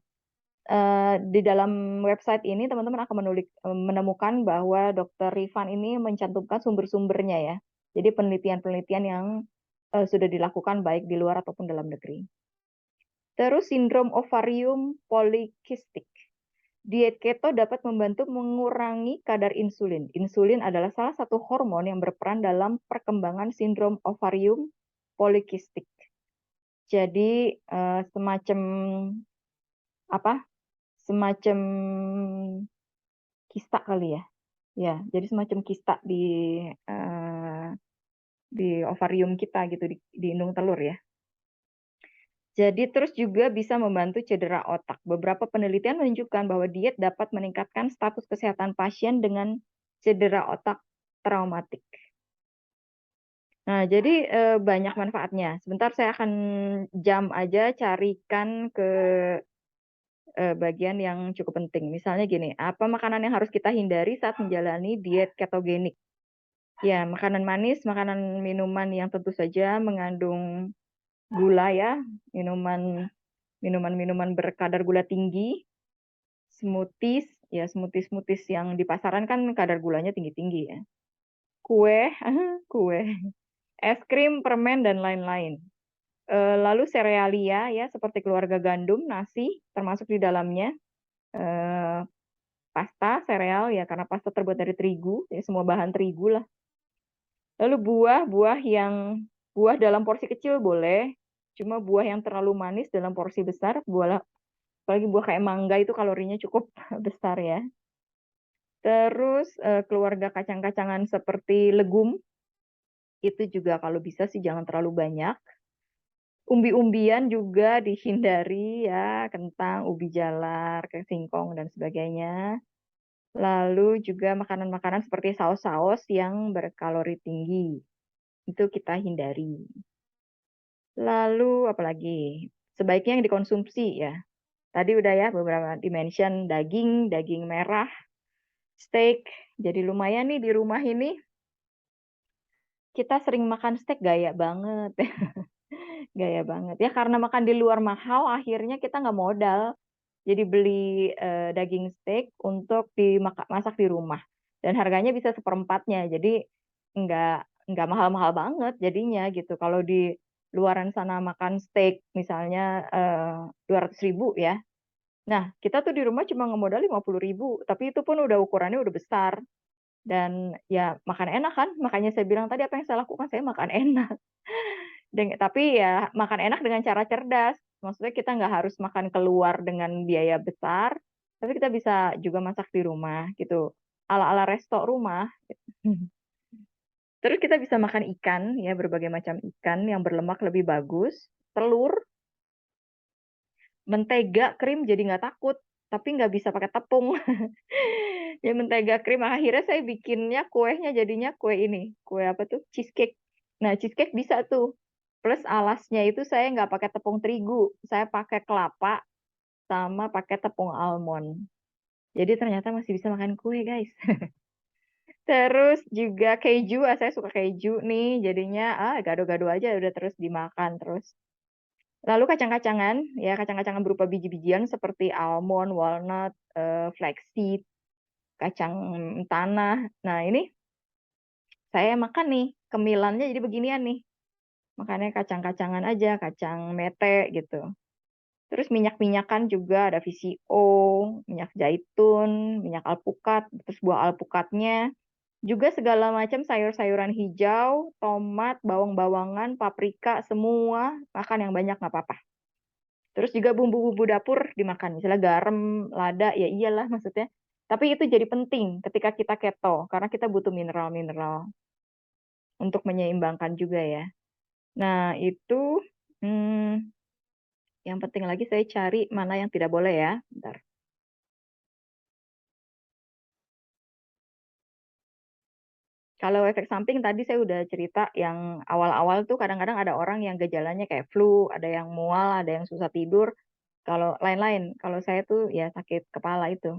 Di dalam website ini teman-teman akan menemukan bahwa Dr. Rifan ini mencantumkan sumber-sumbernya ya. Jadi penelitian-penelitian yang sudah dilakukan baik di luar ataupun dalam negeri. Terus sindrom ovarium polikistik. Diet keto dapat membantu mengurangi kadar insulin. Insulin adalah salah satu hormon yang berperan dalam perkembangan sindrom ovarium polikistik. Jadi semacam apa? Semacam kista kali ya. Ya, jadi semacam kista di ovarium kita gitu di indung telur ya. Jadi terus juga bisa membantu cedera otak. Beberapa penelitian menunjukkan bahwa diet dapat meningkatkan status kesehatan pasien dengan cedera otak traumatik. Nah, jadi banyak manfaatnya. Sebentar saya akan jam aja carikan ke bagian yang cukup penting. Misalnya gini, apa makanan yang harus kita hindari saat menjalani diet ketogenik? Ya, makanan manis, makanan minuman yang tentu saja mengandung gula ya, minuman berkadar gula tinggi, smoothies, ya smoothies yang di pasaran kan kadar gulanya tinggi-tinggi ya. Kue, kue, es krim, permen dan lain-lain. Lalu serealia ya seperti keluarga gandum, nasi termasuk di dalamnya. Pasta, sereal ya karena pasta terbuat dari terigu, ya semua bahan terigu lah. Lalu buah dalam porsi kecil boleh, Cuma buah yang terlalu manis dalam porsi besar, apalagi buah kayak mangga itu kalorinya cukup besar ya. Terus keluarga kacang-kacangan seperti legum, itu juga kalau bisa sih jangan terlalu banyak. Umbi-umbian juga dihindari ya, kentang, ubi jalar, singkong, dan sebagainya. Lalu juga makanan-makanan seperti saus-saus yang berkalori tinggi. Itu kita hindari. Lalu apalagi? Sebaiknya yang dikonsumsi ya. Tadi udah ya beberapa dimension daging, daging merah, steak. Jadi lumayan nih di rumah ini kita sering makan steak gaya banget. Gaya banget. Ya karena makan di luar mahal akhirnya kita nggak modal. Jadi beli daging steak untuk dimasak di rumah. Dan harganya bisa seperempatnya. Jadi nggak mahal-mahal banget jadinya gitu. Kalau di luaran sana makan steak misalnya 200.000 ya. Nah, kita tuh di rumah cuma ngemodal 50.000, tapi itu pun udah ukurannya udah besar. Dan ya makan enak kan, makanya saya bilang tadi apa yang saya lakukan, saya makan enak. Tapi ya makan enak dengan cara cerdas. Maksudnya kita nggak harus makan keluar dengan biaya besar, tapi kita bisa juga masak di rumah gitu. Ala-ala resto rumah. Terus kita bisa makan ikan, ya berbagai macam ikan yang berlemak lebih bagus. Telur, mentega, krim jadi nggak takut, tapi nggak bisa pakai tepung. Ya mentega krim, akhirnya saya bikinnya kuenya jadinya kue ini. Kue apa tuh? Cheesecake. Nah, cheesecake bisa tuh. Plus alasnya itu saya nggak pakai tepung terigu. Saya pakai kelapa sama pakai tepung almond. Jadi ternyata masih bisa makan kue, guys. Terus juga keju, saya suka keju nih. Jadinya gado-gado aja udah terus dimakan terus. Lalu kacang-kacangan, ya kacang-kacangan berupa biji-bijian seperti almond, walnut, flaxseed, kacang tanah. Nah, ini saya makan nih, kemilannya jadi beginian nih. Makannya kacang-kacangan aja, kacang mete gitu. Terus minyak-minyakan juga ada VCO, minyak zaitun, minyak alpukat, terus buah alpukatnya. Juga segala macam sayur-sayuran hijau, tomat, bawang-bawangan, paprika, semua makan yang banyak nggak apa-apa. Terus juga bumbu-bumbu dapur dimakan, misalnya garam, lada, ya iyalah maksudnya. Tapi itu jadi penting ketika kita keto, karena kita butuh mineral-mineral untuk menyeimbangkan juga ya. Nah, itu hmm, yang penting lagi saya cari mana yang tidak boleh ya. Bentar. Kalau efek samping tadi saya udah cerita yang awal-awal tuh kadang-kadang ada orang yang gejalanya kayak flu, ada yang mual, ada yang susah tidur. Kalau lain-lain, kalau saya tuh ya sakit kepala itu.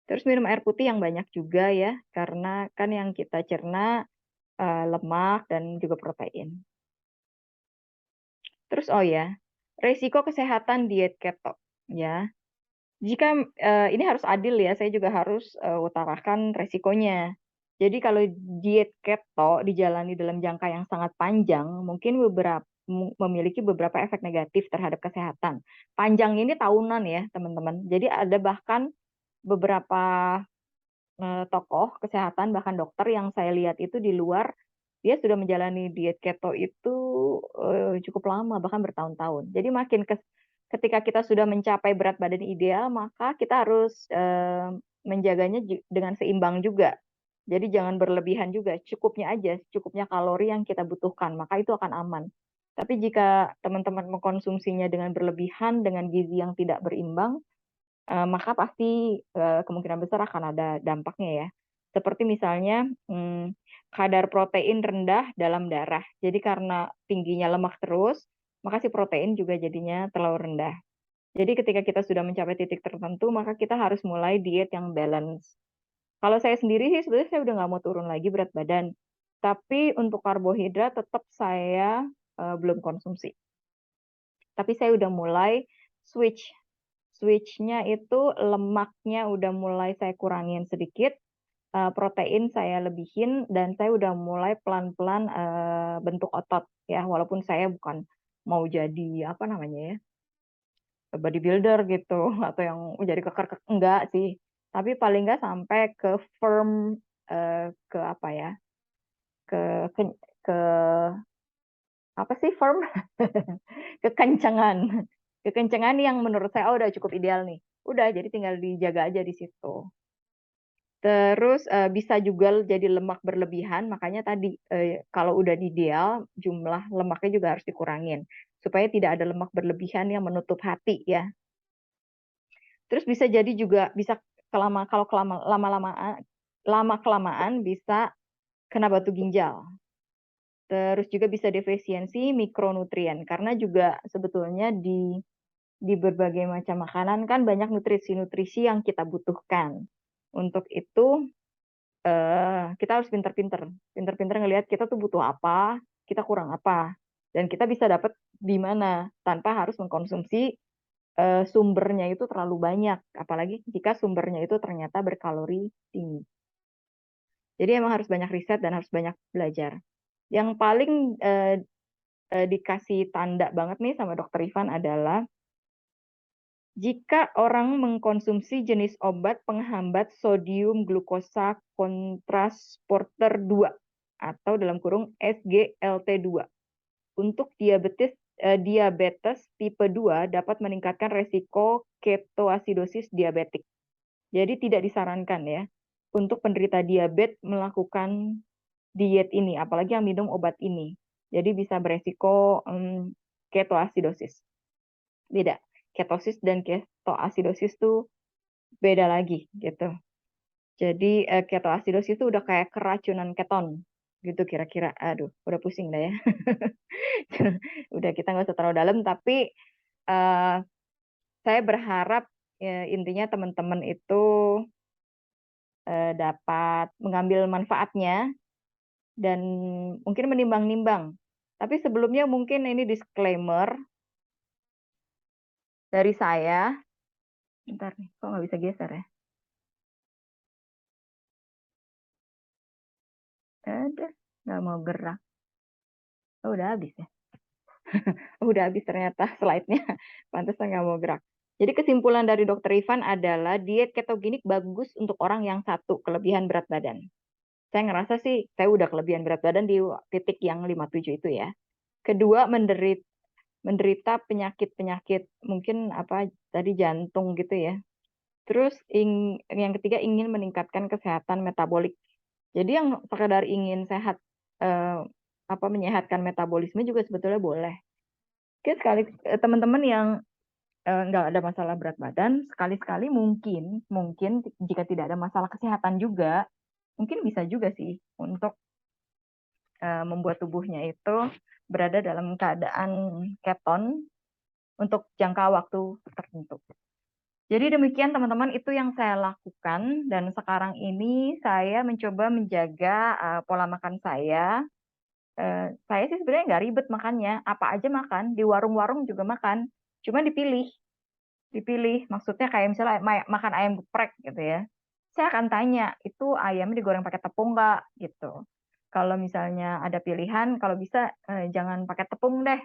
Terus minum air putih yang banyak juga ya, karena kan yang kita cerna lemak dan juga protein. Terus oh ya, resiko kesehatan diet keto ya. Jika ini harus adil ya, saya juga harus utarakan resikonya. Jadi kalau diet keto dijalani dalam jangka yang sangat panjang, mungkin memiliki beberapa efek negatif terhadap kesehatan. Panjang ini tahunan ya, teman-teman. Jadi ada bahkan beberapa tokoh kesehatan, bahkan dokter yang saya lihat itu di luar, dia sudah menjalani diet keto itu cukup lama, bahkan bertahun-tahun. Jadi ketika kita sudah mencapai berat badan ideal, maka kita harus menjaganya dengan seimbang juga. Jadi jangan berlebihan juga, cukupnya aja, cukupnya kalori yang kita butuhkan, maka itu akan aman. Tapi jika teman-teman mengkonsumsinya dengan berlebihan, dengan gizi yang tidak berimbang, maka pasti kemungkinan besar akan ada dampaknya ya. Seperti misalnya kadar protein rendah dalam darah. Jadi karena tingginya lemak terus, maka si protein juga jadinya terlalu rendah. Jadi ketika kita sudah mencapai titik tertentu, maka kita harus mulai diet yang balance. Kalau saya sendiri sih sebenarnya saya udah nggak mau turun lagi berat badan. Tapi untuk karbohidrat tetap saya belum konsumsi. Tapi saya udah mulai switch. Switch-nya itu lemaknya udah mulai saya kurangin sedikit, protein saya lebihin, dan saya udah mulai pelan-pelan bentuk otot ya. Walaupun saya bukan mau jadi apa namanya ya, bodybuilder gitu atau yang jadi keker enggak sih. Tapi paling enggak sampai ke firm ke apa ya, ke ke, ke apa sih firm? Kekencangan. Kekencangan yang menurut saya udah cukup ideal nih. Udah, jadi tinggal dijaga aja di situ. Terus bisa juga jadi lemak berlebihan, makanya tadi kalau udah ideal jumlah lemaknya juga harus dikurangin supaya tidak ada lemak berlebihan yang menutup hati ya. Terus bisa jadi juga bisa kalau lama kelamaan bisa kena batu ginjal. Terus juga bisa defisiensi mikronutrien karena juga sebetulnya di berbagai macam makanan kan banyak nutrisi-nutrisi yang kita butuhkan. Untuk itu kita harus pinter-pinter ngelihat kita tuh butuh apa, kita kurang apa, dan kita bisa dapat di mana tanpa harus mengkonsumsi sumbernya itu terlalu banyak, apalagi jika sumbernya itu ternyata berkalori tinggi. Jadi emang harus banyak riset dan harus banyak belajar. Yang paling dikasih tanda banget nih sama Dokter Ivan adalah jika orang mengkonsumsi jenis obat penghambat sodium glukosa kontransporter 2 atau dalam kurung SGLT2 untuk diabetes tipe 2 dapat meningkatkan resiko ketoasidosis diabetik. Jadi tidak disarankan ya untuk penderita diabetes melakukan diet ini, apalagi yang minum obat ini. Jadi bisa beresiko ketoasidosis. Beda. Ketosis dan ketoasidosis tuh beda lagi gitu. Jadi ketoasidosis itu udah kayak keracunan keton gitu kira-kira. Aduh, udah pusing dah ya. Udah kita nggak usah terlalu dalam, tapi uh, saya berharap ya, intinya teman-teman itu dapat mengambil manfaatnya dan mungkin menimbang-nimbang. Tapi sebelumnya mungkin ini disclaimer dari saya. Bentar nih, kok nggak bisa geser ya? Ada, nggak mau gerak. Oh, udah habis ya? Oh, udah habis ternyata slide-nya. Pantesan nggak mau gerak. Jadi kesimpulan dari Dokter Ivan adalah diet ketogenik bagus untuk orang yang satu, kelebihan berat badan. Saya ngerasa sih, saya udah kelebihan berat badan di titik yang 57 itu ya. Kedua, menderita penyakit-penyakit, mungkin apa tadi jantung gitu ya. Terus yang ketiga ingin meningkatkan kesehatan metabolik. Jadi yang sekedar ingin sehat, eh, menyehatkan metabolisme juga sebetulnya boleh. Oke, teman-teman yang nggak ada masalah berat badan, sekali-sekali mungkin jika tidak ada masalah kesehatan juga, mungkin bisa juga sih untuk membuat tubuhnya itu berada dalam keadaan keton untuk jangka waktu tertentu. Jadi demikian teman-teman, itu yang saya lakukan dan sekarang ini saya mencoba menjaga pola makan saya. Saya sih sebenarnya nggak ribet makannya, apa aja makan, di warung-warung juga makan, cuma dipilih. Maksudnya kayak misalnya makan ayam geprek gitu ya. Saya akan tanya, itu ayamnya digoreng pakai tepung nggak gitu. Kalau misalnya ada pilihan, kalau bisa jangan pakai tepung deh,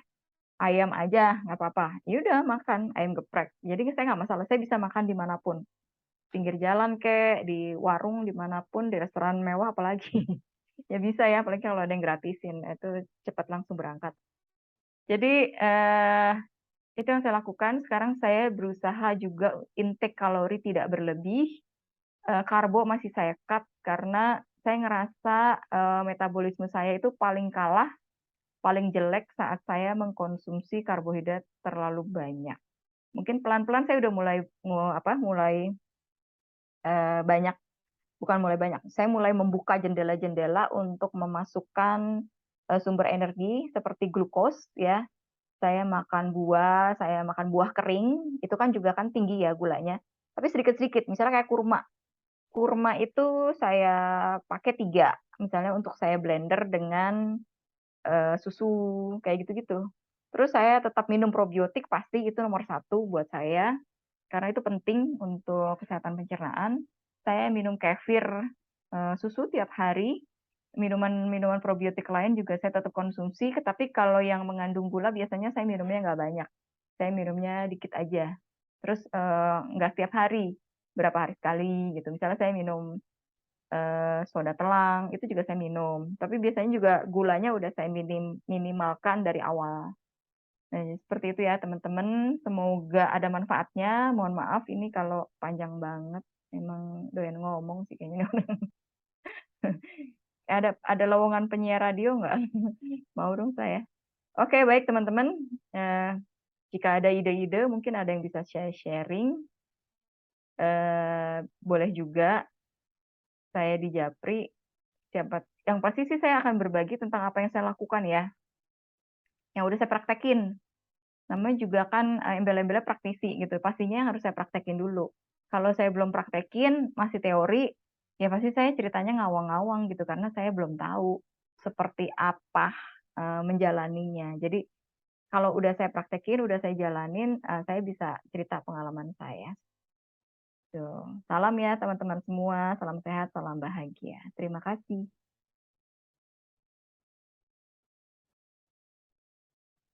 ayam aja nggak apa-apa. Ya udah makan ayam geprek. Jadi saya nggak masalah, saya bisa makan dimanapun, pinggir jalan kek, di warung dimanapun, di restoran mewah apalagi. Ya bisa ya, apalagi kalau ada yang gratisin, itu cepat langsung berangkat. Jadi itu yang saya lakukan. Sekarang saya berusaha juga intake kalori tidak berlebih. Karbo masih saya cut karena saya ngerasa metabolisme saya itu paling kalah, paling jelek saat saya mengkonsumsi karbohidrat terlalu banyak. Mungkin pelan-pelan saya udah mulai banyak, bukan mulai banyak. Saya mulai membuka jendela-jendela untuk memasukkan sumber energi seperti glukos ya. Saya makan buah kering, itu kan juga kan tinggi ya gulanya. Tapi sedikit-sedikit, misalnya kayak kurma. Kurma itu saya pakai 3, misalnya untuk saya blender dengan susu, kayak gitu-gitu. Terus saya tetap minum probiotik, pasti itu nomor 1 buat saya, karena itu penting untuk kesehatan pencernaan. Saya minum kefir susu tiap hari, minuman-minuman probiotik lain juga saya tetap konsumsi, tapi kalau yang mengandung gula biasanya saya minumnya nggak banyak. Saya minumnya dikit aja. Terus nggak setiap hari, berapa hari sekali gitu. Misalnya saya minum soda telang, itu juga saya minum. Tapi biasanya juga gulanya udah saya minimalkan dari awal. Nah, seperti itu ya teman-teman. Semoga ada manfaatnya. Mohon maaf ini kalau panjang banget. Emang doyan ngomong sih kayaknya. Ada lowongan penyiar radio nggak? Mau dong saya. Oke, baik teman-teman. Jika ada ide-ide, mungkin ada yang bisa sharing. Boleh juga saya di Japri. Yang pasti sih saya akan berbagi tentang apa yang saya lakukan ya. Yang udah saya praktekin. Namanya juga kan embel-embelnya praktisi gitu. Pastinya yang harus saya praktekin dulu. Kalau saya belum praktekin, masih teori, ya pasti saya ceritanya ngawang-ngawang gitu karena saya belum tahu seperti apa menjalaninya. Jadi kalau udah saya praktekin, udah saya jalanin, saya bisa cerita pengalaman saya. Tuh. Salam ya teman-teman semua, salam sehat, salam bahagia. Terima kasih.